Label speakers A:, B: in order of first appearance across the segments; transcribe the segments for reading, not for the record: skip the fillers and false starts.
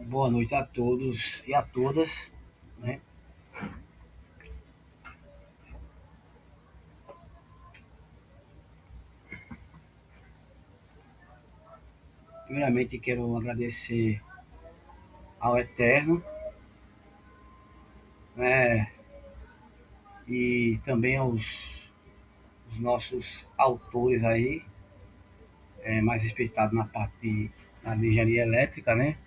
A: Boa noite a todos e a todas, né? Primeiramente quero agradecer ao Eterno, né? E também os nossos autores aí, mais respeitados na engenharia elétrica, né?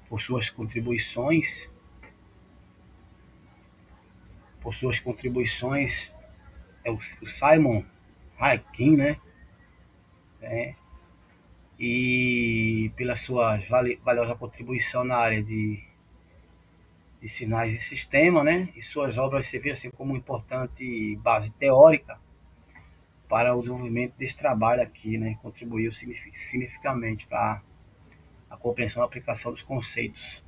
A: Por suas contribuições, por suas contribuições, o Simon Haikin, né? É, e pela sua valiosa contribuição na área de sinais e sistema, né? E suas obras serviram assim como importante base teórica para o desenvolvimento desse trabalho aqui, né? Contribuiu significativamente para a compreensão e aplicação dos conceitos.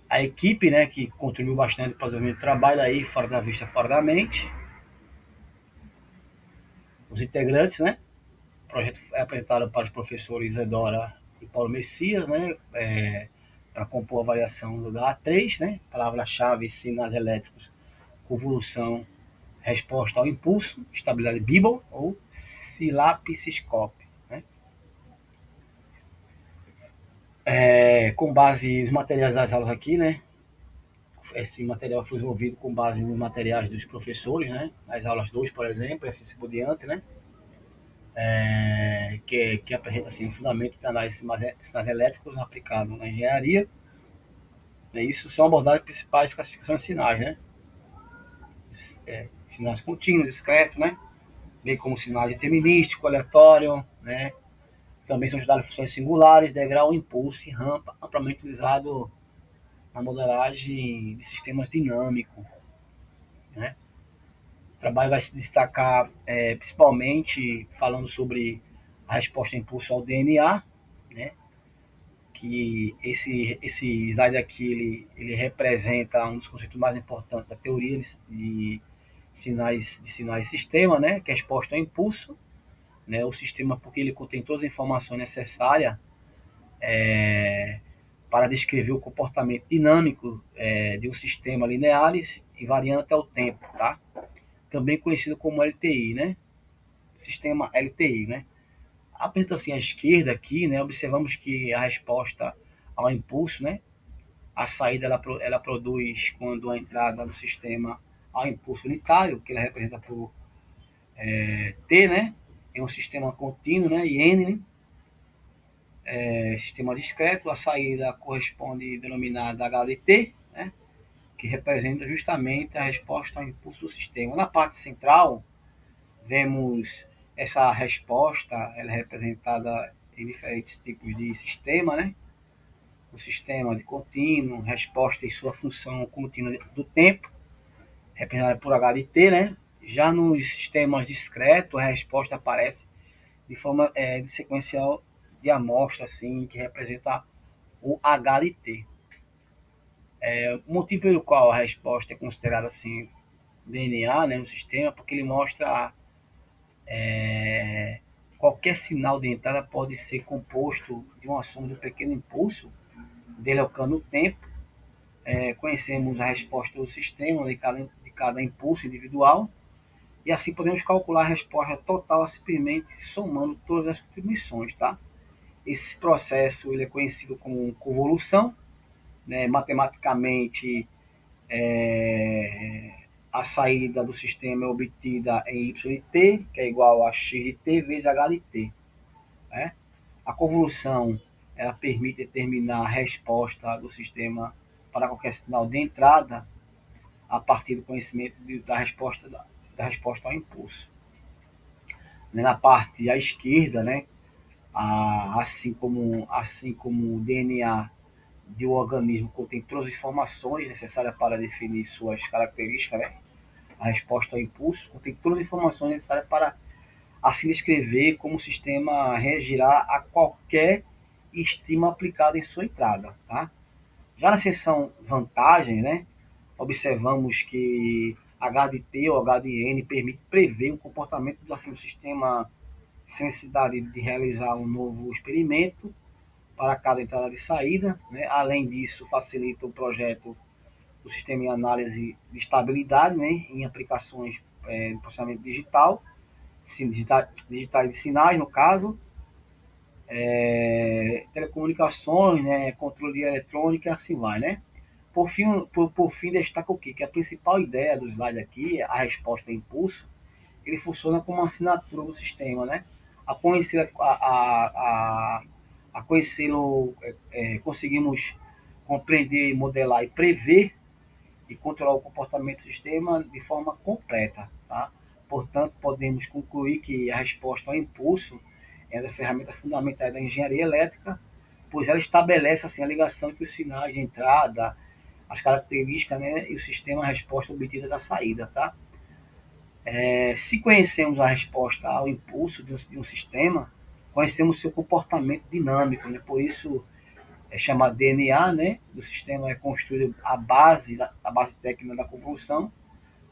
A: A equipe, né, que contribuiu bastante para o desenvolvimento do trabalho aí, fora da vista, fora da mente, os integrantes, né? O projeto é apresentado para os professores Isadora e Paulo Messias, né? Para compor a variação da A3, né? Palavra-chave, sinais elétricos, convolução, resposta ao impulso, estabilidade Bibble ou silapsiscope. Né? Com base nos materiais das aulas aqui, né? Esse material foi desenvolvido com base nos materiais dos professores, né? Nas aulas 2, por exemplo, e assim por diante, né? Que apresenta assim, o fundamento da análise de sinais elétricos aplicado na engenharia. Isso são abordagens principais classificações de sinais, né? Sinais contínuos, discretos, né? Bem como sinais determinístico, aleatório, né? Também são estudadas funções singulares, degrau, impulso e rampa, amplamente utilizado na modelagem de sistemas dinâmicos. Né? O trabalho vai se destacar principalmente falando sobre a resposta a impulso ao DNA, né? Que esse slide aqui ele representa um dos conceitos mais importantes da teoria de sinais sistema, né? Que é a resposta ao impulso. Né? O sistema, porque ele contém todas as informações necessárias para descrever o comportamento dinâmico de um sistema lineares e variante ao tempo, tá? Também conhecido como LTI, né? Sistema LTI, né? Apresentando assim à esquerda aqui, né? Observamos que a resposta ao impulso, né? A saída ela produz quando a entrada do sistema ao impulso unitário, que ela representa por T, né? É um sistema contínuo, né? E N, né? Sistema discreto, a saída corresponde denominada HDT, né? Que representa justamente a resposta ao impulso do sistema. Na parte central, vemos essa resposta, ela é representada em diferentes tipos de sistema, né? O sistema de contínuo, resposta em sua função contínua do tempo, representada por HDT, né? Já nos sistemas discretos, a resposta aparece de forma de sequencial de amostra, assim, que representa o HDT. O motivo pelo qual a resposta é considerada assim DNA, né, no sistema, porque ele mostra qualquer sinal de entrada pode ser composto de uma soma de um pequeno impulso, delocando o tempo. Conhecemos a resposta do sistema de cada impulso individual e assim podemos calcular a resposta total simplesmente somando todas as contribuições, tá? Esse processo ele é conhecido como convolução, né? Matematicamente a saída do sistema é obtida em y de t, que é igual a x de t vezes h de t. Né? A convolução ela permite determinar a resposta do sistema para qualquer sinal de entrada a partir do conhecimento da resposta ao impulso. Na parte à esquerda, né, assim como o DNA de um organismo contém todas as informações necessárias para definir suas características, né, a resposta ao impulso contém todas as informações necessárias para assim descrever como o sistema reagirá a qualquer estímulo aplicado em sua entrada. Tá? Já na seção vantagens, né, observamos que HDT ou HDN permite prever o comportamento do sistema sem necessidade de realizar um novo experimento para cada entrada e saída, né? Além disso, facilita o projeto do sistema de análise de estabilidade, né? Em aplicações de processamento digital, digitais de sinais, no caso, telecomunicações, né? Controle de eletrônica, assim vai, né? Por fim, destaca o quê? Que a principal ideia do slide aqui, a resposta a impulso, ele funciona como uma assinatura do sistema, né? A conhecer a conhecê-lo, conseguimos compreender, modelar e prever e controlar o comportamento do sistema de forma completa, tá? Portanto, podemos concluir que a resposta ao impulso é uma ferramenta fundamental da engenharia elétrica, pois ela estabelece assim a ligação entre os sinais de entrada, as características, né, e o sistema resposta obtida da saída, tá? Se conhecemos a resposta ao impulso de um sistema, conhecemos seu comportamento dinâmico, né? Por isso é chamado DNA, né? Do sistema é construído a base técnica da convolução,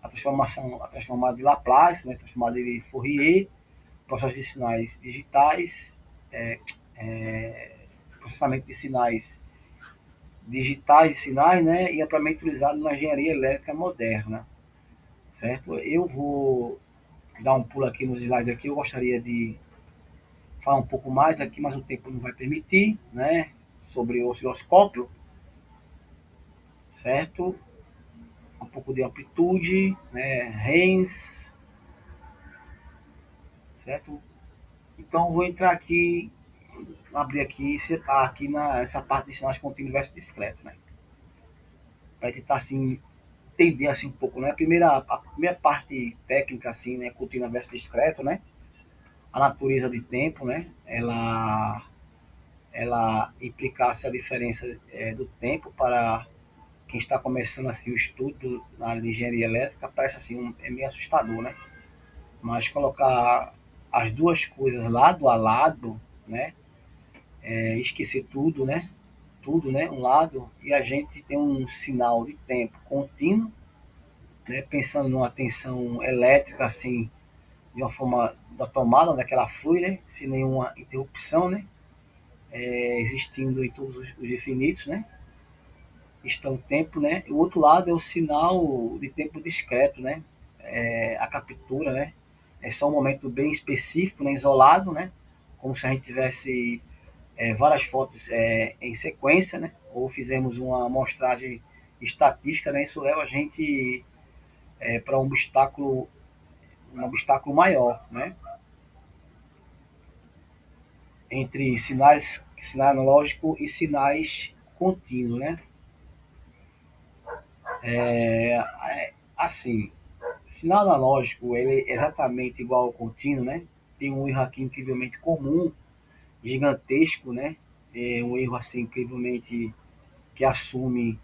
A: a transformada de Laplace, né? Transformada de Fourier, processo de sinais digitais, é, é, processamento de sinais digitais de sinais, né? E amplamente utilizado na engenharia elétrica moderna, certo? Eu vou dar um pulo aqui nos slides aqui. Eu gostaria de falar um pouco mais aqui, mas o tempo não vai permitir, né? Sobre o osciloscópio, certo? Um pouco de amplitude, né? Hens, certo? Então vou entrar aqui, abrir aqui e setar aqui nessa parte de sinais contínuos versus discreto, né? Para tentar assim entender assim um pouco, né? A primeira parte técnica assim, né? Contínua versus discreto, né? A natureza de tempo, né? Ela implicasse a diferença do tempo para quem está começando assim o estudo na área de engenharia elétrica. Parece assim é meio assustador, né? Mas colocar as duas coisas lado a lado, né? Esquecer tudo, né? Tudo, né? Um lado e a gente tem um sinal de tempo contínuo, né? Pensando numa tensão elétrica assim de uma forma da tomada, onde ela flui, né? Sem nenhuma interrupção, né? Existindo em todos os infinitos, né? Está o tempo, né? O outro lado é o sinal de tempo discreto, né? A captura, né? É só um momento bem específico, né? Isolado, né? Como se a gente tivesse várias fotos em sequência, né? Ou fizemos uma amostragem estatística, né? Isso leva a gente para um obstáculo maior, né? Entre sinal analógico e sinais contínuos, né? Assim, sinal analógico, ele é exatamente igual ao contínuo, né? Tem um erro aqui incrivelmente comum, gigantesco, né? Um erro assim incrivelmente que assume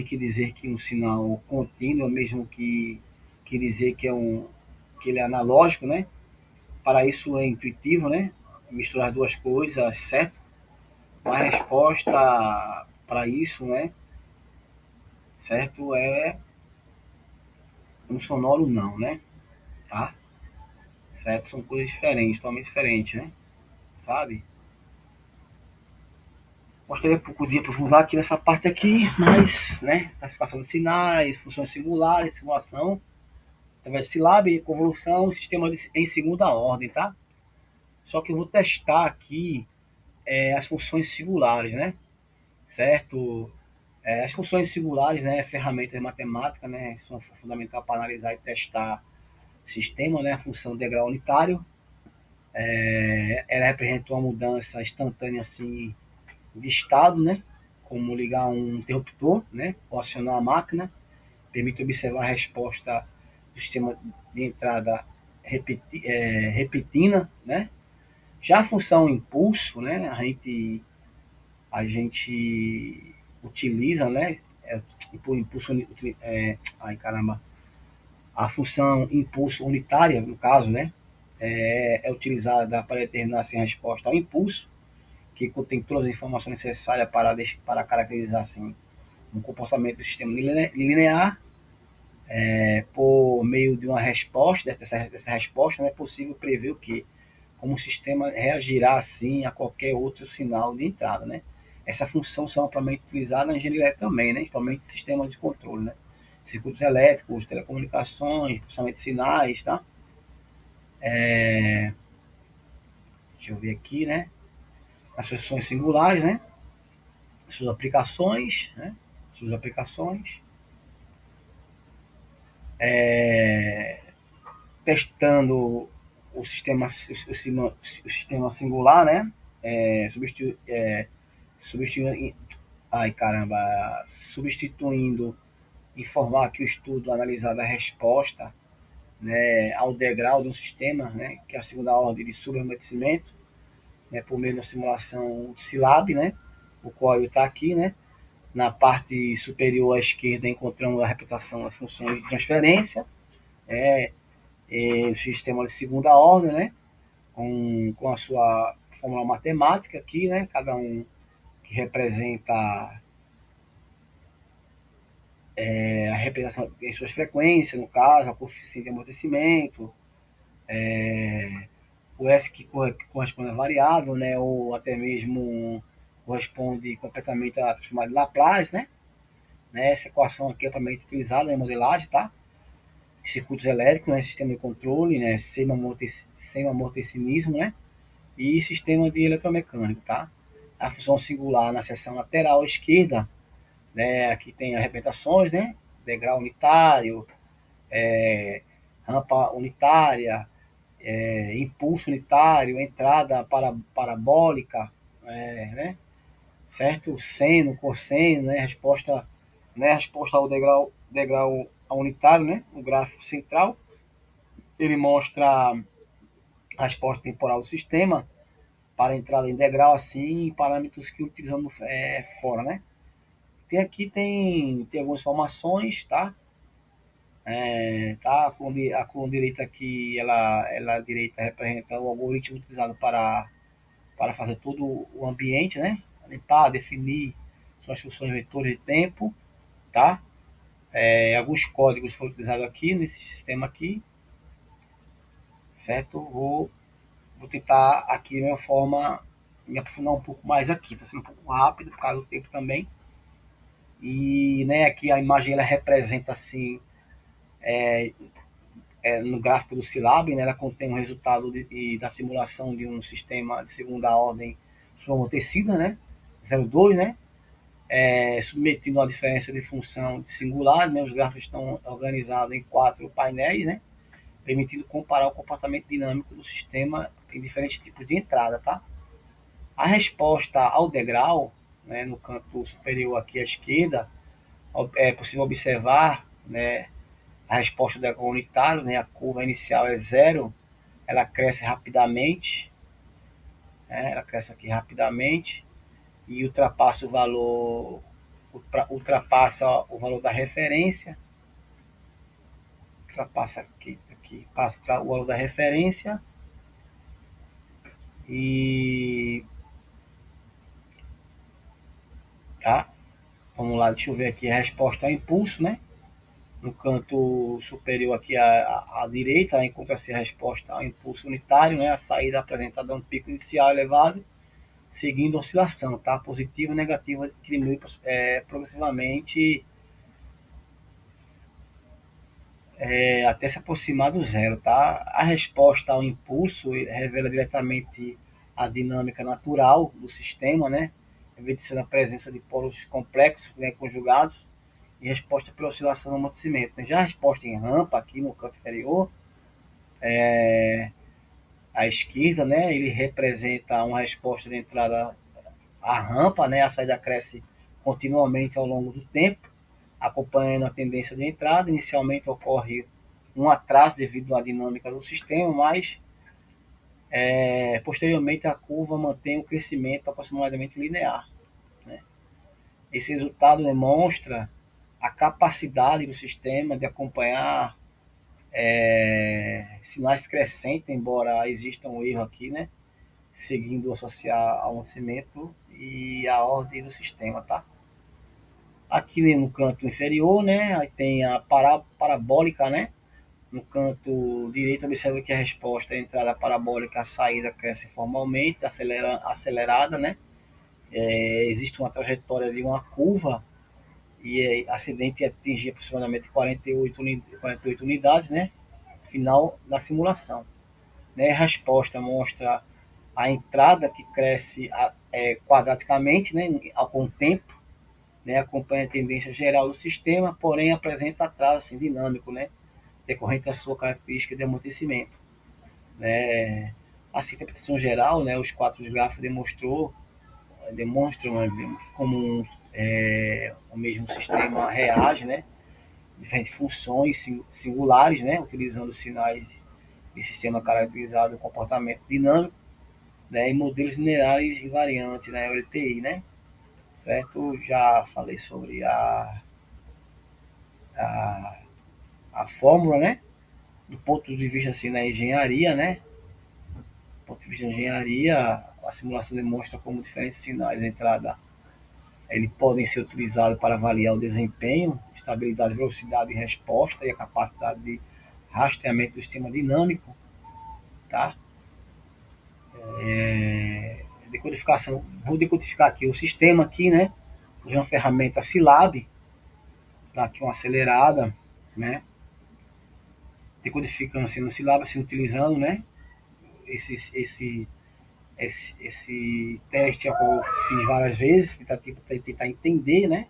A: que dizer que um sinal contínuo é o mesmo que dizer que ele é analógico, né? Para isso é intuitivo, né? Misturar as duas coisas, certo? A resposta para isso, né? Certo? É um sonoro não, né? Tá? Certo? São coisas diferentes, totalmente diferentes, né? Sabe? Gostaria de aprofundar aqui nessa parte aqui, mas, né? Classificação de sinais, funções singulares, simulação, através de sílaba, convolução, sistema em segunda ordem, tá? Só que eu vou testar aqui as funções singulares, né? Certo? As funções singulares, né? Ferramentas matemáticas, né? São fundamentais para analisar e testar o sistema, né? A função de grau unitário, ela representa uma mudança instantânea assim de estado, né? Como ligar um interruptor, né? Ou acionar a máquina, permite observar a resposta do sistema de entrada repetida, né? Já a função impulso, né? A gente utiliza, né? Por impulso, ai caramba, a função impulso unitária, no caso, né? É utilizada para determinar assim, a resposta ao impulso, que contém todas as informações necessárias para caracterizar assim, um comportamento do sistema linear. Por meio de uma resposta, dessa resposta, não é possível prever o que? como o sistema reagirá assim a qualquer outro sinal de entrada, né? Essa função são amplamente utilizada na engenharia elétrica também, né? Principalmente sistemas de controle, né? Circuitos elétricos, telecomunicações, processamento de sinais, tá? Deixa eu ver aqui, né? As funções singulares, né? Suas aplicações, né? Suas aplicações. Testando o sistema singular, né? É, substituindo, ai caramba, substituindo, informar que o estudo analisado a resposta, né, ao degrau de um sistema, né, que é a segunda ordem de subamortecimento, né, por meio da simulação SILAB, né, o qual está aqui, né, na parte superior à esquerda encontramos a representação das funções de transferência, é, o sistema de segunda ordem, né, com a sua fórmula matemática aqui, né, cada um que representa a representação em suas frequências, no caso, a coeficiente de amortecimento, o S que corresponde à variável, né, ou até mesmo corresponde completamente à transformada de Laplace, né, essa equação aqui é amplamente utilizada em modelagem, tá? Circuitos elétricos, né, sistema de controle, né, sem-amortecimismo, né, e sistema de eletromecânico, tá? A função singular na seção lateral esquerda, né, aqui tem as representações, né, degrau unitário, rampa unitária, impulso unitário, entrada parabólica, né, certo? Seno, cosseno, né, resposta ao degrau unitário, né, o gráfico central, ele mostra a resposta temporal do sistema para a entrada em degrau, assim, parâmetros que utilizamos fora, né? Tem algumas informações, tá? Tá? A coluna direita aqui, ela direita representa o algoritmo utilizado para fazer todo o ambiente, né? Limpar, definir suas funções vetores de tempo, tá? Alguns códigos foram utilizados aqui nesse sistema aqui, certo? Vou tentar aqui de uma forma me aprofundar um pouco mais aqui. Está sendo um pouco rápido por causa do tempo também. E né, aqui a imagem ela representa assim no gráfico do Silab, né, ela contém um resultado da simulação de um sistema de segunda ordem subamortecida, né, 0,2, né, submetido a uma diferença de função singular, né, os gráficos estão organizados em 4 painéis, né, permitindo comparar o comportamento dinâmico do sistema em diferentes tipos de entrada, tá? A resposta ao degrau, né, no canto superior aqui à esquerda, é possível observar, né, a resposta do degrau unitário, né, a curva inicial é zero, ela cresce rapidamente, né, ela cresce aqui rapidamente e ultrapassa o valor da referência, ultrapassa aqui passa o valor da referência e tá? Vamos lá, deixa eu ver aqui a resposta ao impulso, né? No canto superior aqui à direita, encontra-se a resposta ao impulso unitário, né? A saída apresentada um pico inicial elevado, seguindo a oscilação, tá? Positiva e negativa, que diminui progressivamente até se aproximar do zero, tá? A resposta ao impulso revela diretamente a dinâmica natural do sistema, né? Em vez de ser a presença de polos complexos, né, conjugados, e resposta pela oscilação do amortecimento. Já a resposta em rampa, aqui no canto inferior, à esquerda, né, ele representa uma resposta de entrada à rampa, né, a saída cresce continuamente ao longo do tempo, acompanhando a tendência de entrada. Inicialmente ocorre um atraso devido à dinâmica do sistema, mas posteriormente a curva mantém o crescimento aproximadamente linear. Né? Esse resultado demonstra a capacidade do sistema de acompanhar sinais crescentes, embora exista um erro aqui, né? Seguindo associar ao nascimento e a ordem do sistema, tá? Aqui no canto inferior, né? Aí tem a parabólica, né? No canto direito, observa que a resposta à entrada parabólica, a saída cresce formalmente, acelerada, né? Existe uma trajetória de uma curva e acidente atingir aproximadamente 48 unidades, né? Final da simulação. Né? A resposta mostra a entrada que cresce quadraticamente, né? Com o tempo, né? Acompanha a tendência geral do sistema, porém apresenta atraso assim, dinâmico, né? Decorrente da sua característica de amortecimento. Né? Assim, a interpretação geral, né? Os quatro gráficos demonstram né? como o mesmo sistema reage, né? Diferentes funções singulares, né? Utilizando sinais de sistema caracterizado comportamento dinâmico, né? E modelos lineares invariantes, né? LTI, né? Certo? Já falei sobre a, a fórmula, né? Do ponto de vista assim na engenharia, né? Do ponto de vista da engenharia, a simulação demonstra como diferentes sinais de entrada eles podem ser utilizados para avaliar o desempenho, estabilidade, velocidade de resposta e a capacidade de rastreamento do sistema dinâmico, tá? Decodificação, vou decodificar aqui o sistema aqui, né? Usando a ferramenta Silab, dar aqui uma acelerada, né? Decodificando assim no Silab, assim, utilizando, né? Esse teste que eu fiz várias vezes, tentar entender, né?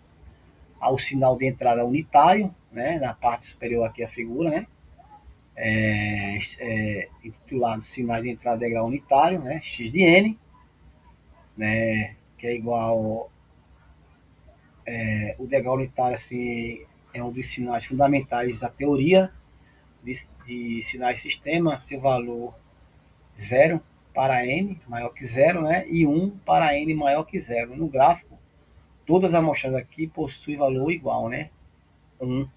A: Ao sinal de entrada unitário, né? Na parte superior aqui a figura, né? Intitulado sinais de entrada de degrau unitário, né? X de N, né? Que é igual o degrau unitário, assim, é um dos sinais fundamentais da teoria de sinais sistema, seu valor zero para n maior que zero, né? E 1 para n maior que zero. No gráfico, todas as amostras aqui possuem valor igual, né? 1,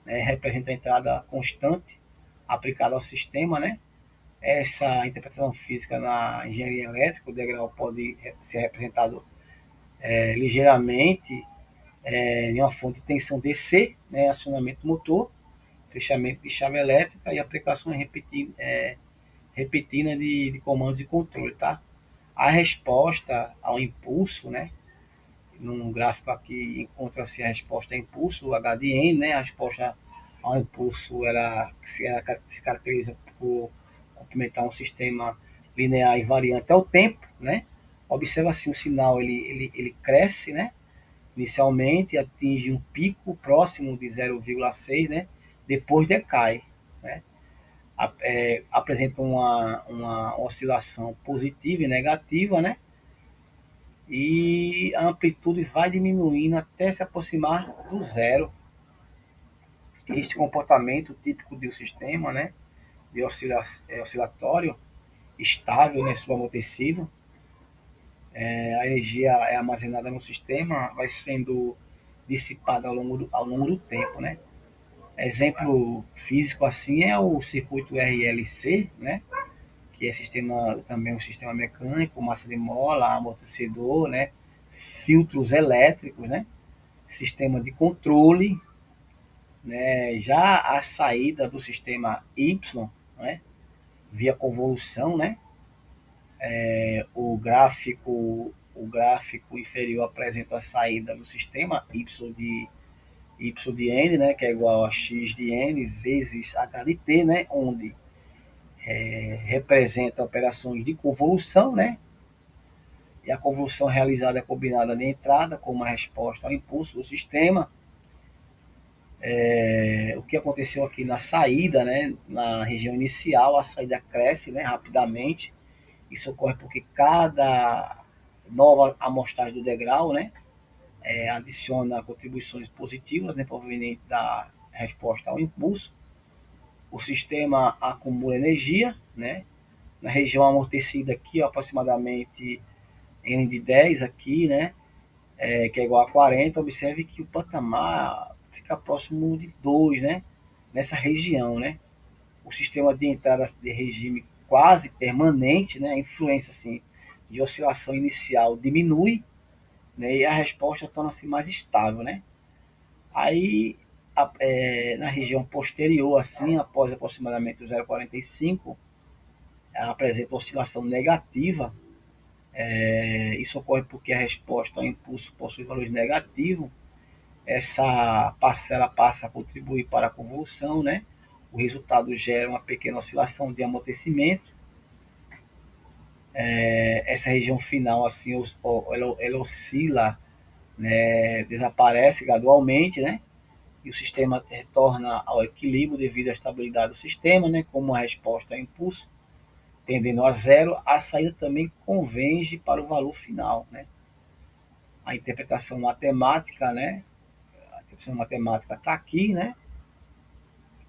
A: né? Representa a entrada constante aplicada ao sistema, né? Essa interpretação física na engenharia elétrica, o degrau pode ser representado ligeiramente em uma fonte de tensão DC, né? Acionamento motor, fechamento de chave elétrica e aplicações repetidas de comandos de controle, tá? A resposta ao impulso, né? Num gráfico aqui encontra-se a resposta a impulso, H de N, né? A resposta ao impulso se caracteriza por complementar um sistema linear e variante ao tempo, né? Observa assim o sinal ele cresce, né? Inicialmente atinge um pico próximo de 0,6, né? Depois decai, né? Apresenta uma oscilação positiva e negativa, né? E a amplitude vai diminuindo até se aproximar do zero. Este comportamento típico do sistema, né? De oscilatório, estável, né? Subamortecido. A energia é armazenada no sistema, vai sendo dissipada ao longo do tempo, né? Exemplo físico assim é o circuito RLC, né? Que é também um sistema mecânico, massa de mola, amortecedor, né? Filtros elétricos, né? Sistema de controle, né? Já a saída do sistema Y, né? Via convolução, né? O gráfico inferior apresenta a saída do sistema y de n, né, que é igual a x de n vezes h de t, né, onde representa operações de convolução, né, e a convolução realizada é combinada de entrada com uma resposta ao impulso do sistema. O que aconteceu aqui na saída, né, na região inicial, a saída cresce, né, rapidamente. Isso ocorre porque cada nova amostragem do degrau, né, adiciona contribuições positivas, né, provenientes da resposta ao impulso. O sistema acumula energia, né, na região amortecida aqui, aproximadamente N de 10 aqui, né, que é igual a 40, observe que o patamar fica próximo de 2, né, nessa região, né. O sistema de entrada de regime quase permanente, né, a influência assim, de oscilação inicial diminui, né, e a resposta torna-se mais estável, né. Aí na região posterior, assim, após aproximadamente o 0,45, apresenta oscilação negativa. Isso ocorre porque a resposta ao impulso possui valores negativos. Essa parcela passa a contribuir para a convolução, né? O resultado gera uma pequena oscilação de amortecimento. Essa região final, assim, ela oscila, né? Desaparece gradualmente, né? E o sistema retorna ao equilíbrio devido à estabilidade do sistema, né? Como a resposta ao impulso tendendo a zero, a saída também converge para o valor final, né? A interpretação matemática, né? A interpretação matemática está aqui, né?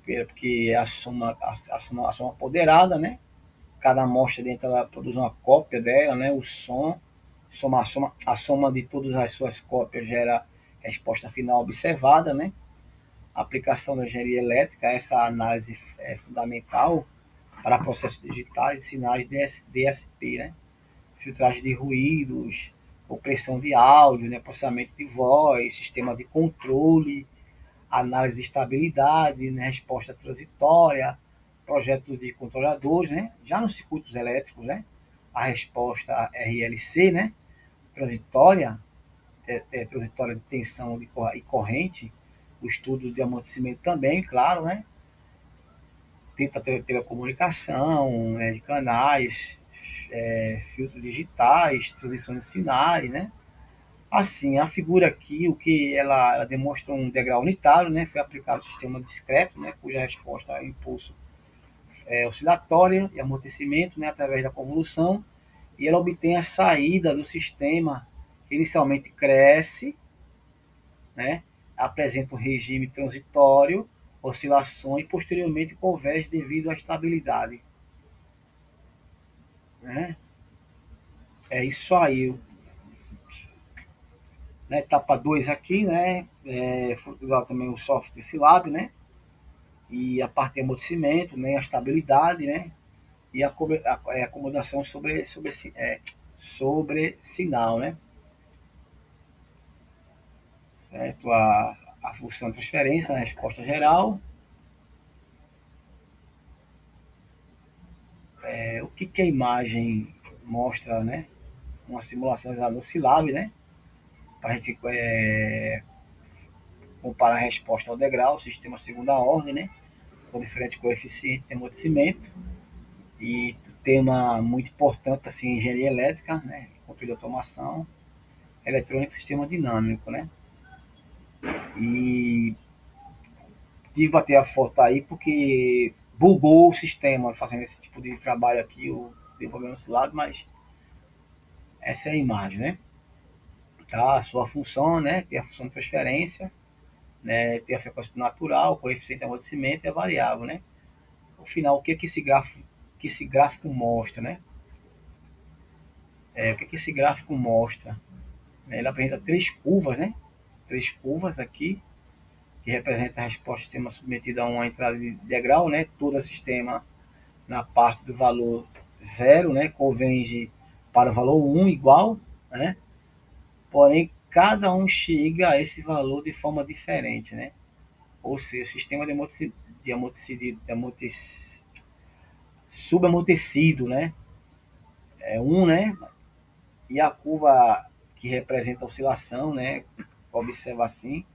A: Porque é a soma ponderada, né? Cada amostra dentro ela produz uma cópia dela, né? O som, a soma de todas as suas cópias gera a resposta final observada, né? A aplicação da engenharia elétrica, essa análise é fundamental para processos digitais e sinais DSP, né? Filtragem de ruídos, compressão de áudio, né? Processamento de voz, sistema de controle, análise de estabilidade, né? Resposta transitória, projeto de controladores, né? Já nos circuitos elétricos, né? A resposta RLC, né? Transitória, transitória de tensão e corrente, o estudo de amortecimento também, claro, né? Tenta telecomunicação, né? De canais, filtros digitais, transições de sinais, né? Assim, a figura aqui, o que ela demonstra um degrau unitário, né? Foi aplicado o sistema discreto, né? Cuja resposta ao impulso oscilatória e amortecimento, né? Através da convolução, e ela obtém a saída do sistema que inicialmente cresce, né? Apresenta um regime transitório, oscilações e posteriormente converge devido à estabilidade, né? É isso aí. Na etapa 2 aqui, né? Foi utilizado também o software Silab, né? E a parte de amortecimento, né? A estabilidade, né? E a acomodação sobre sinal, né? Certo? A função de transferência, a resposta geral. O que a imagem mostra, né? Uma simulação no Silab, né? Para a gente comparar a resposta ao degrau, sistema segunda ordem, né? Com diferentes coeficientes de amortecimento. E tema muito importante, assim, engenharia elétrica, né? Controle de automação, eletrônica e sistema dinâmico, né? E tive que bater a foto aí porque bugou o sistema fazendo esse tipo de trabalho aqui, o problema desse lado, mas essa é a imagem, né? Tá? A sua função, né? Tem a função de transferência, né? Tem a frequência natural, o coeficiente de amortecimento e a variável, né? No final, o que esse gráfico mostra, né? O que esse gráfico mostra? Ele apresenta três curvas, né? Três curvas aqui, que representa a resposta do sistema submetida a uma entrada de degrau, né? Todo o sistema na parte do valor zero, né? Converge para o valor 1 igual, né? Porém, cada um chega a esse valor de forma diferente, né? Ou seja, o sistema subamortecido, né? É um, né? E a curva que representa a oscilação, né? Observa assim,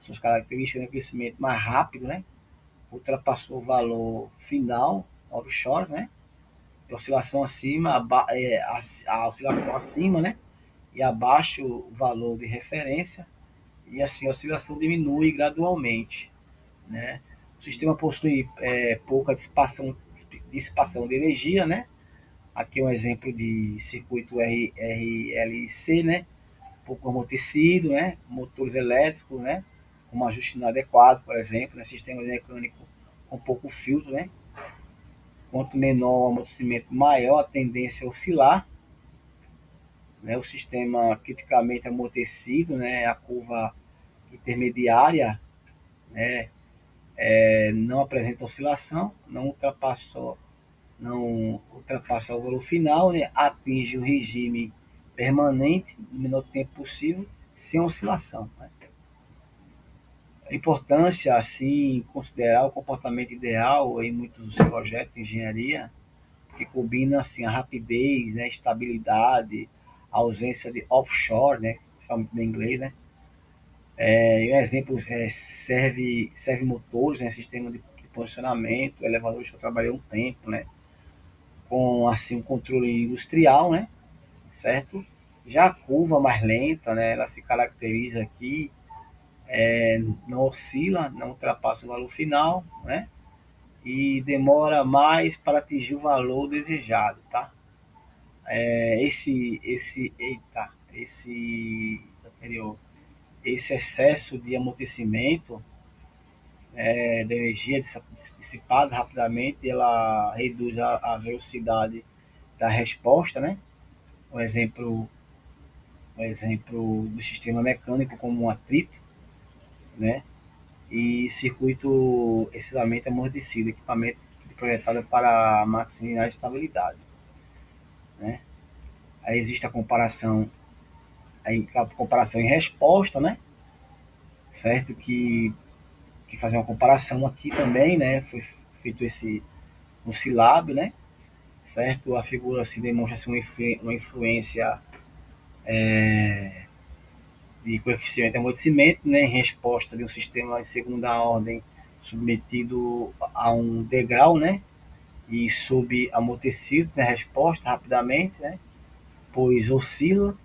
A: suas características de crescimento mais rápido, né? Ultrapassou o valor final, offshore, né? A oscilação acima, a oscilação acima, né? E abaixo o valor de referência, e assim a oscilação diminui gradualmente, né? O sistema possui pouca dissipação de energia, né? Aqui um exemplo de circuito RLC, né? Pouco amortecido, né? Motores elétricos, né? Com um ajuste inadequado, por exemplo, né? Sistema mecânico com pouco filtro, né? Quanto menor o amortecimento, maior a tendência a oscilar, né? O sistema criticamente amortecido, né? A curva intermediária, né? Não apresenta oscilação, não ultrapassa o valor final, né? Atinge o regime permanente no menor tempo possível, sem oscilação, né? A importância, assim, considerar o comportamento ideal em muitos projetos de engenharia, que combina, assim, a rapidez, né, estabilidade, a ausência de offshore, né, fala muito bem inglês, né. E um exemplo serve motores, né, sistema de posicionamento, elevadores que eu trabalhei um tempo, né, com, assim, um controle industrial, né, certo? Já a curva mais lenta, né, ela se caracteriza aqui, não oscila, não ultrapassa o valor final, né? E demora mais para atingir o valor desejado, tá? Anterior, esse excesso de amortecimento da energia dissipada rapidamente, ela reduz a velocidade da resposta, né? Um exemplo, um exemplo do sistema mecânico como um atrito, né? E circuito excessivamente amortecido, equipamento projetado para maximizar a estabilidade, né? Aí existe a comparação em resposta, né? Certo? Que fazer uma comparação aqui também, né? Foi feito esse um Silab, né? Certo? A figura se demonstra assim, uma influência de coeficiente de amortecimento, né? Em resposta de um sistema de segunda ordem submetido a um degrau, né? E subamortecido na resposta rapidamente, né? Pois oscila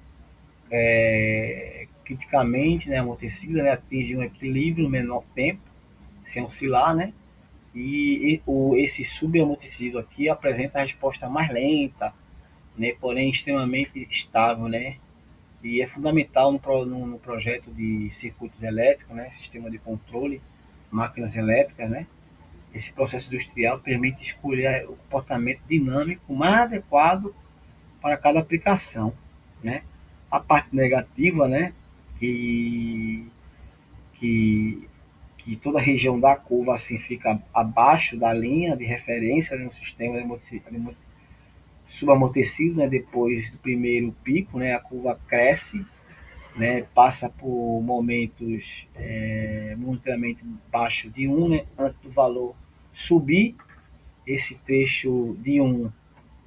A: criticamente, né? Amortecida, né? Atinge um equilíbrio no menor tempo, sem oscilar, né? Esse subamortecido aqui apresenta a resposta mais lenta, né? Porém extremamente estável, né? E é fundamental no projeto de circuitos elétricos, né? Sistema de controle, máquinas elétricas, né? Esse processo industrial permite escolher o comportamento dinâmico mais adequado para cada aplicação, né? A parte negativa, né? Que, que, que toda a região da curva assim fica abaixo da linha de referência no sistema subamortecido, né? Depois do primeiro pico, né? A curva cresce, né? Passa por momentos momentaneamente baixo de 1, né? Antes do valor subir. Esse trecho de 1,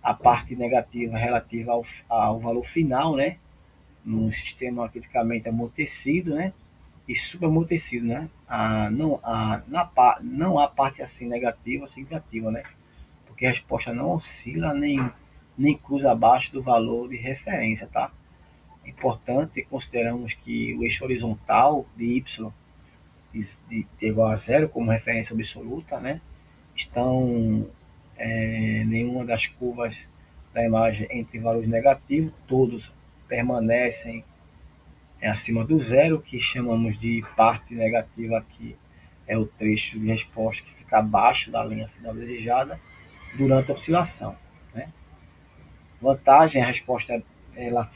A: a parte negativa relativa ao valor final, né? No sistema criticamente amortecido, né? E subamortecido, né? Não há parte assim negativa, significativa, né? Porque a resposta não oscila nem cruza abaixo do valor de referência, tá? É importante, consideramos que o eixo horizontal de y de igual a zero como referência absoluta, né? Estão nenhuma das curvas da imagem entre valores negativos, todos permanecem acima do zero, que chamamos de parte negativa aqui, é o trecho de resposta que fica abaixo da linha final desejada durante a oscilação, né? Vantagem, a resposta ela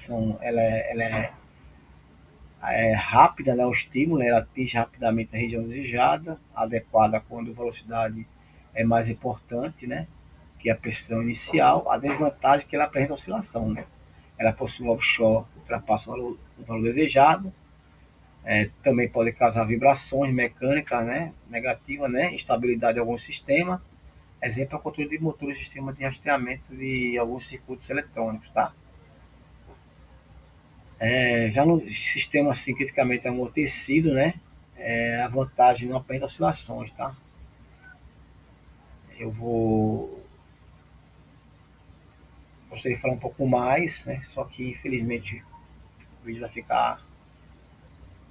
A: é rápida, né? O estímulo, ela atinge rapidamente a região desejada, adequada quando a velocidade é mais importante, né? Que a pressão inicial. A desvantagem é que ela apresenta oscilação, né? Ela possui um offshore que ultrapassa o valor desejado, também pode causar vibrações mecânicas, né? Negativas, né? Instabilidade de alguns sistemas. Exemplo é o controle de motores e sistema de rastreamento de alguns circuitos eletrônicos, tá? Já no sistema assim criticamente amortecido, né? A vantagem não apresenta oscilações, tá? Eu vou gostaria de falar um pouco mais, né? Só que infelizmente o vídeo vai ficar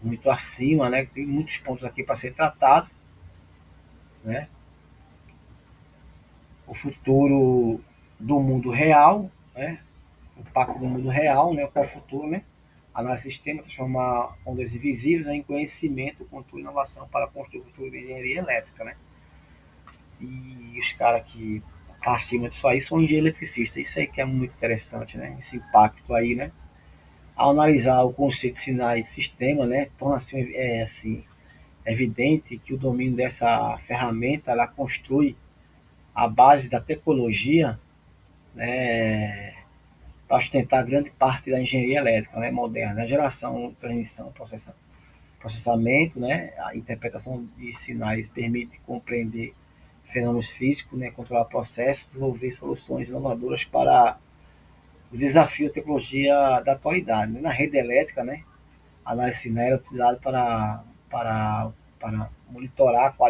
A: muito acima, né? Tem muitos pontos aqui para ser tratado, né? O futuro do mundo real, né? O impacto do mundo real, né? Qual é o futuro, né? Análise de sistema, transformar ondas invisíveis em conhecimento, controle e inovação para construir o futuro de engenharia elétrica, né? E os caras que tá acima disso aí são engenheiros eletricistas. Isso aí que é muito interessante, né? Esse impacto aí, né? Ao analisar o conceito de sinais de sistema, né? Torna-se assim, evidente que o domínio dessa ferramenta ela constitui a base da tecnologia, né, para sustentar grande parte da engenharia elétrica, né, moderna, a geração, transmissão, processamento. processamento, né? A interpretação de sinais permite compreender fenômenos físicos, né? Controlar processos, desenvolver soluções inovadoras para os desafios da tecnologia da atualidade. Né? Na rede elétrica, né? A análise de sinais é utilizada para monitorar a qualidade